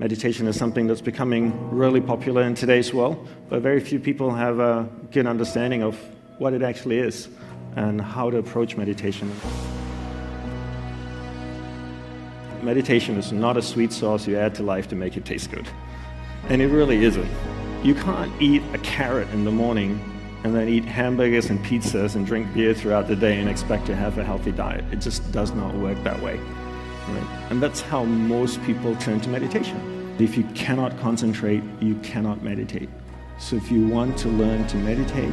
Meditation is something that's becoming really popular in today's world, but very few people have a good understanding of what it actually is and how to approach meditation. Meditation is not a sweet sauce you add to life to make it taste good. And it really isn't. You can't eat a carrot in the morning and then eat hamburgers and pizzas and drink beer throughout the day and expect to have a healthy diet. It just does not work that way. Right? And that's how most people turn to meditation. If you cannot concentrate, you cannot meditate. So if you want to learn to meditate,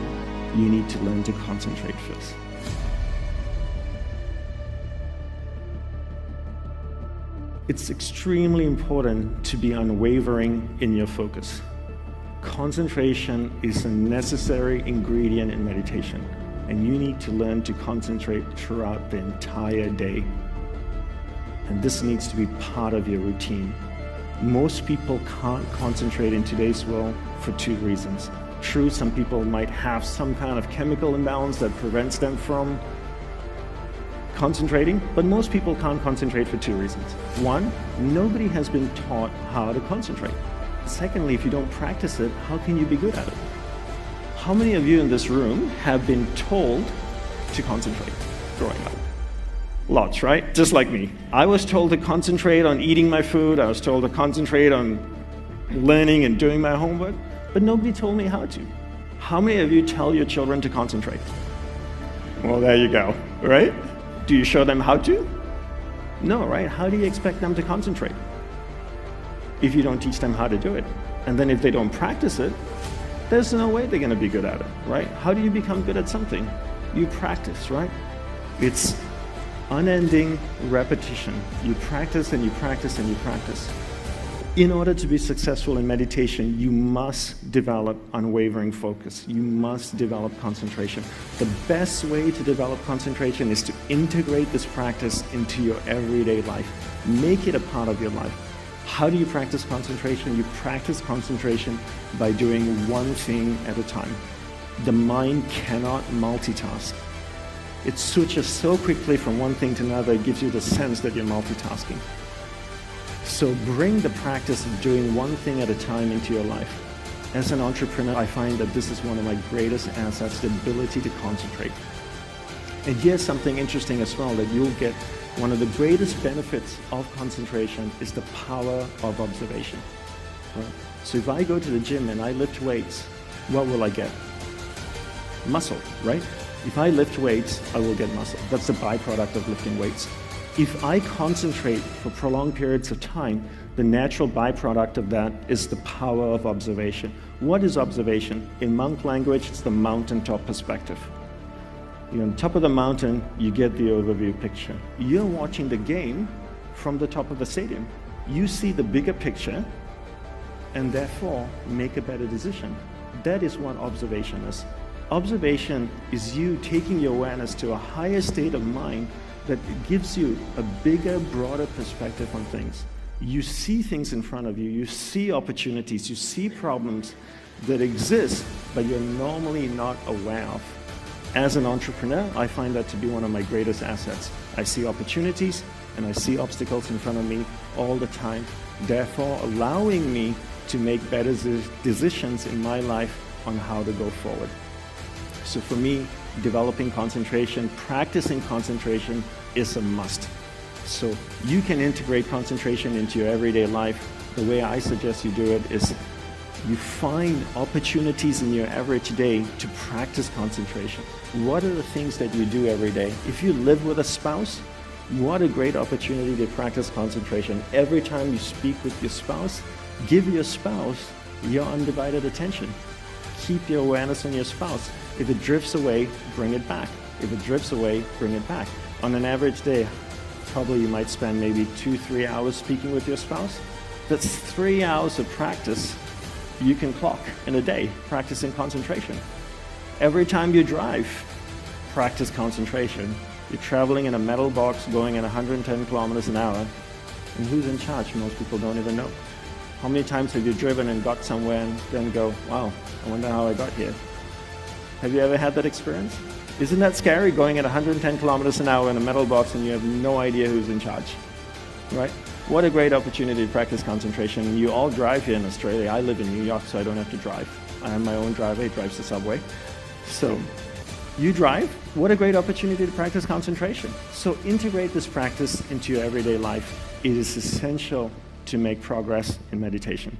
you need to learn to concentrate first. It's extremely important to be unwavering in your focus. Concentration is a necessary ingredient in meditation, and you need to learn to concentrate throughout the entire day. And this needs to be part of your routine. Most people can't concentrate in today's world for two reasons. True, some people might have some kind of chemical imbalance that prevents them from concentrating, but most people can't concentrate for two reasons. One, nobody has been taught how to concentrate. Secondly, if you don't practice it, how can you be good at it? How many of you in this room have been told to concentrate growing up? Lots, right? Just like me. I was told to concentrate on eating my food. I was told to concentrate on learning and doing my homework, but nobody told me how to. How many of you tell your children to concentrate? Well, there you go, right? Do you show them how to? No, right? How do you expect them to concentrate if you don't teach them how to do it? And then if they don't practice it, there's no way they're going to be good at it, right? How do you become good at something? You practice, right? It's unending repetition. You practice and you practice and you practice. In order to be successful in meditation, you must develop unwavering focus. You must develop concentration. The best way to develop concentration is to integrate this practice into your everyday life. Make it a part of your life. How do you practice concentration? You practice concentration by doing one thing at a time. The mind cannot multitask. It switches so quickly from one thing to another, it gives you the sense that you're multitasking. So bring the practice of doing one thing at a time into your life. As an entrepreneur, I find that this is one of my greatest assets, the ability to concentrate. And here's something interesting as well, that you'll get. One of the greatest benefits of concentration is the power of observation. Right? So if I go to the gym and I lift weights, what will I get? Muscle, right? If I lift weights, I will get muscle. That's the byproduct of lifting weights. If I concentrate for prolonged periods of time, the natural byproduct of that is the power of observation. What is observation? In monk language, it's the mountaintop perspective. You're on top of the mountain, you get the overview picture. You're watching the game from the top of the stadium. You see the bigger picture and therefore make a better decision. That is what observation is. Observation is you taking your awareness to a higher state of mind that gives you a bigger, broader perspective on things. You see things in front of you, you see opportunities, you see problems that exist, but you're normally not aware of. As an entrepreneur, I find that to be one of my greatest assets. I see opportunities and I see obstacles in front of me all the time, therefore allowing me to make better decisions in my life on how to go forward. So for me, developing concentration, practicing concentration is a must. So you can integrate concentration into your everyday life. The way I suggest you do it is you find opportunities in your average day to practice concentration. What are the things that you do every day? If you live with a spouse, what a great opportunity to practice concentration. Every time you speak with your spouse, give your spouse your undivided attention. Keep your awareness on your spouse. If it drifts away, bring it back. If it drifts away, bring it back. On an average day, probably you might spend maybe 2-3 hours speaking with your spouse. That's 3 hours of practice you can clock in a day, practicing concentration. Every time you drive, practice concentration. You're traveling in a metal box going at 110 kilometers an hour, and who's in charge? Most people don't even know. How many times have you driven and got somewhere and then go, wow, I wonder how I got here? Have you ever had that experience? Isn't that scary, going at 110 kilometers an hour in a metal box and you have no idea who's in charge, right? What a great opportunity to practice concentration. You all drive here in Australia. I live in New York, so I don't have to drive. I have my own driver, he drives the subway. So you drive, what a great opportunity to practice concentration. So integrate this practice into your everyday life. It is essential to make progress in meditation.